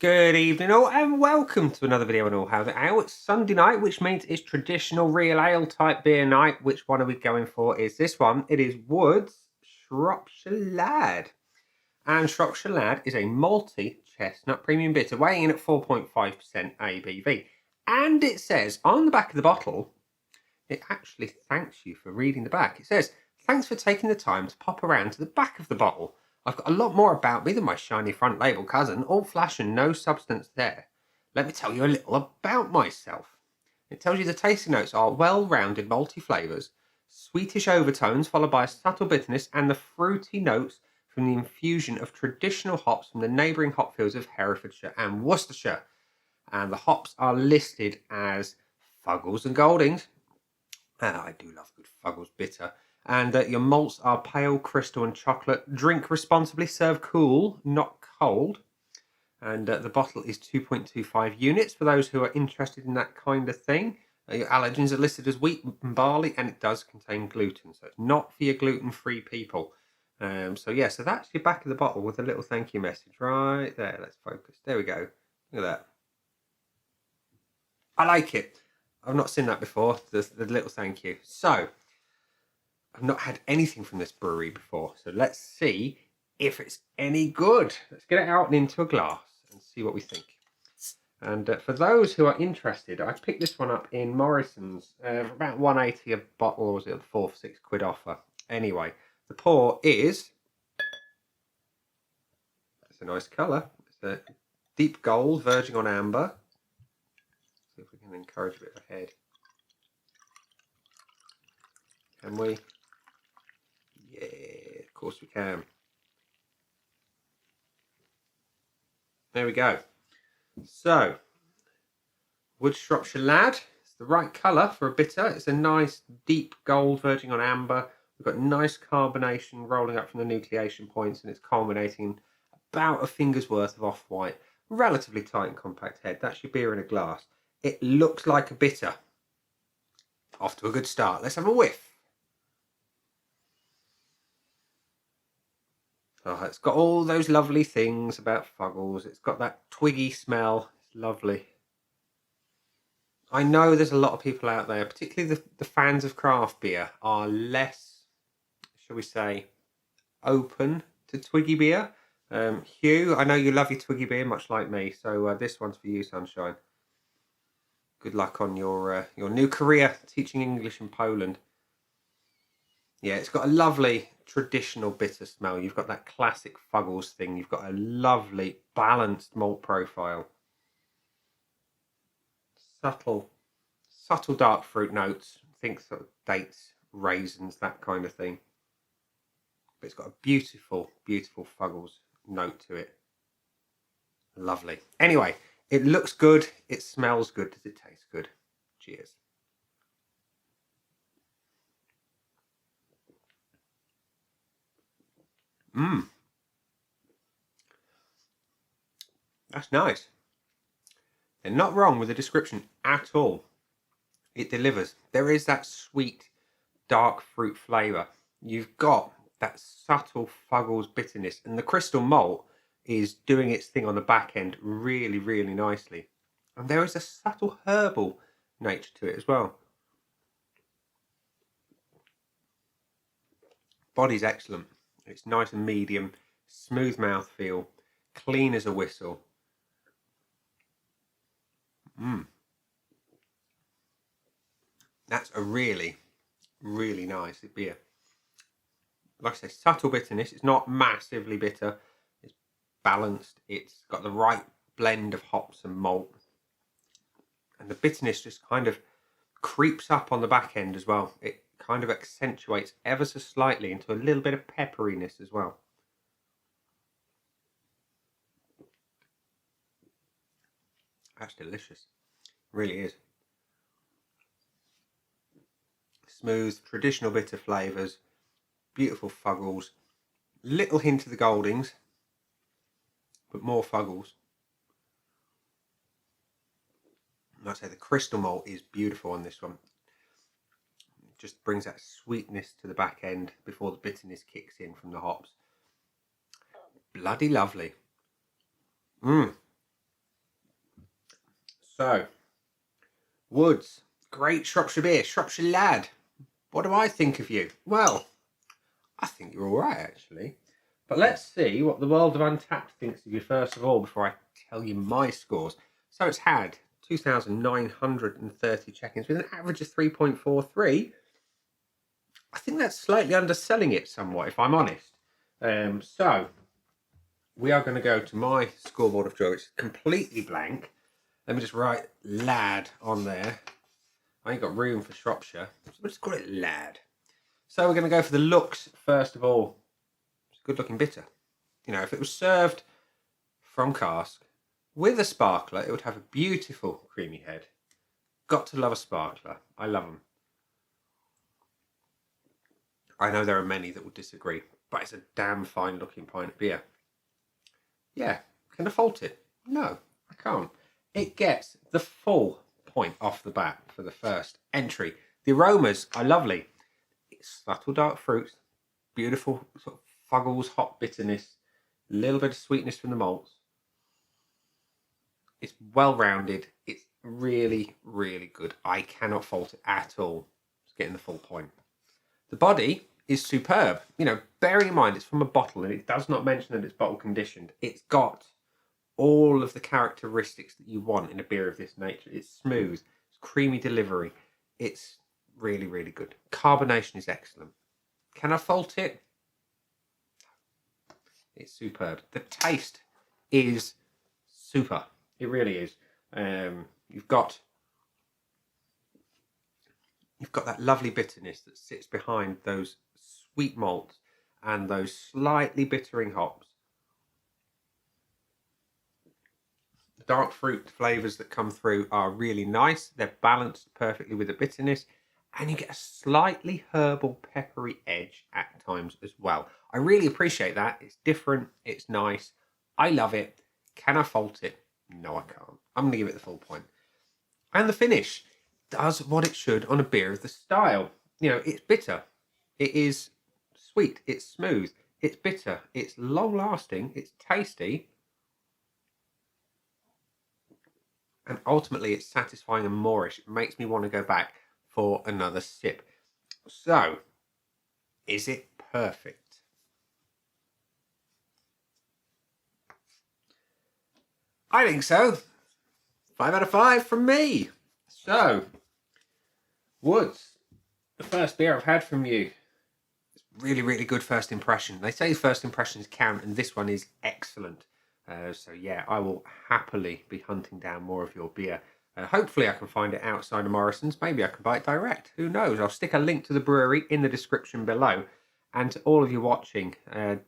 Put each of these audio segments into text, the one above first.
Good evening all and welcome to another video on All How the Ale. It's Sunday night, which means it's traditional real ale type beer night. Which one are we going for? Is this one? It is Wood's Shropshire Lad. And Shropshire Lad is a malty chestnut premium bitter weighing in at 4.5% ABV. And it says on the back of the bottle, it actually thanks you for reading the back. It says, "Thanks for taking the time to pop around to the back of the bottle. I've got a lot more about me than my shiny front label cousin, all flash and no substance there. Let me tell you a little about myself." It tells you the tasting notes are well-rounded malty flavours, sweetish overtones followed by a subtle bitterness, and the fruity notes from the infusion of traditional hops from the neighbouring hopfields of Herefordshire and Worcestershire. And the hops are listed as Fuggles and Goldings. I do love good Fuggles bitter. And your malts are pale, crystal, and chocolate. Drink responsibly, serve cool, not cold. And the bottle is 2.25 units for those who are interested in that kind of thing. Your allergens are listed as wheat and barley, and it does contain gluten. So it's not for your gluten-free people. So that's your back of the bottle with a little thank you message right there. Let's focus. There we go. Look at that. I like it. I've not seen that before, the little thank you. So, I've not had anything from this brewery before, so let's see if it's any good. Let's get it out and into a glass and see what we think. And for those who are interested, I picked this one up in Morrison's for about 180 a bottle, or was it a 4 for £6 offer? Anyway, the pour is, it's a nice colour. It's a deep gold, verging on amber. See if we can encourage a bit of a head. Can we? Yeah, of course we can. There we go. So, Wood Shropshire Lad. It's the right colour for a bitter. It's a nice deep gold verging on amber. We've got nice carbonation rolling up from the nucleation points, and it's culminating about a finger's worth of off-white. Relatively tight and compact head. That's your beer in a glass. It looks like a bitter. Off to a good start. Let's have a whiff. Oh, it's got all those lovely things about Fuggles. It's got that twiggy smell. It's lovely. I know there's a lot of people out there, particularly the fans of craft beer, are less, shall we say, open to twiggy beer. Hugh, I know you love your twiggy beer, much like me. So this one's for you, Sunshine. Good luck on your new career teaching English in Poland. Yeah, it's got a lovely traditional bitter smell. You've got that classic Fuggles thing. You've got a lovely balanced malt profile. Subtle dark fruit notes. Think sort of dates, raisins, that kind of thing. But it's got a beautiful, beautiful Fuggles note to it. Lovely. Anyway, it looks good. It smells good. Does it taste good? Cheers. That's nice. They're not wrong with the description at all. It delivers. There is that sweet, dark fruit flavour. You've got that subtle Fuggles bitterness, and the crystal malt is doing its thing on the back end really, really nicely. And there is a subtle herbal nature to it as well. Body's excellent. It's nice and medium, smooth mouthfeel, clean as a whistle. That's a really, really nice beer. Like I say, subtle bitterness. It's not massively bitter. It's balanced. It's got the right blend of hops and malt. And the bitterness just kind of creeps up on the back end as well. It kind of accentuates ever so slightly into a little bit of pepperiness as well. That's delicious. It really is. Smooth, traditional bitter flavours, beautiful Fuggles, little hint of the Goldings, but more Fuggles. Like I say, the crystal malt is beautiful on this one. It just brings that sweetness to the back end before the bitterness kicks in from the hops. Bloody lovely. So, Woods, great Shropshire beer, Shropshire Lad. What do I think of you? Well, I think you're all right, actually. But let's see what the world of Untapped thinks of you first of all before I tell you my scores. So it's had 2,930 check-ins with an average of 3.43. I think that's slightly underselling it somewhat, if I'm honest. So we are going to go to my scoreboard of joy, which is completely blank. Let me just write Lad on there. I ain't got room for Shropshire, so we'll just call it Lad. So we're going to go for the looks first of all. It's a good looking bitter. You know, if it was served from cask with a sparkler, it would have a beautiful creamy head. Got to love a sparkler. I love them. I know there are many that would disagree, but it's a damn fine looking pint of beer. Yeah, can I fault it? No, I can't. It gets the full point off the bat for the first entry. The aromas are lovely. It's subtle dark fruits, beautiful sort of Fuggles hop bitterness, a little bit of sweetness from the malts. It's well rounded. It's really, really good. I cannot fault it at all. It's getting the full point. The body is superb. You know, bearing in mind it's from a bottle and it does not mention that it's bottle conditioned. It's got all of the characteristics that you want in a beer of this nature. It's smooth, it's creamy delivery. It's really, really good. Carbonation is excellent. Can I fault it? It's superb. The taste is super. It really is. You've got that lovely bitterness that sits behind those sweet malts and those slightly bittering hops. The dark fruit flavours that come through are really nice. They're balanced perfectly with the bitterness. And you get a slightly herbal, peppery edge at times as well. I really appreciate that. It's different. It's nice. I love it. Can I fault it? No, I can't. I'm going to give it the full point. And the finish does what it should on a beer of the style. You know, it's bitter. It is sweet. It's smooth. It's bitter. It's long-lasting. It's tasty. And ultimately, it's satisfying and moreish. It makes me want to go back for another sip. So, is it perfect? I think so. 5 out of 5 from me. So, Woods, the first beer I've had from you. It's really, really good first impression. They say first impressions count, and this one is excellent. So yeah, I will happily be hunting down more of your beer. Hopefully I can find it outside of Morrison's. Maybe I can buy it direct. Who knows? I'll stick a link to the brewery in the description below. And to all of you watching,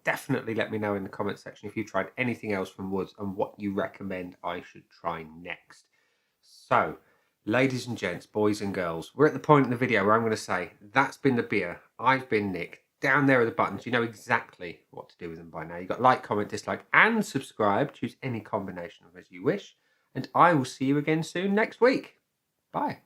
definitely let me know in the comment section if you tried anything else from Woods and what you recommend I should try next. So, ladies and gents, boys and girls, we're at the point in the video where I'm going to say, that's been the beer. I've been Nick. Down there are the buttons. You know exactly what to do with them by now. You've got like, comment, dislike, and subscribe. Choose any combination of as you wish. And I will see you again soon next week. Bye.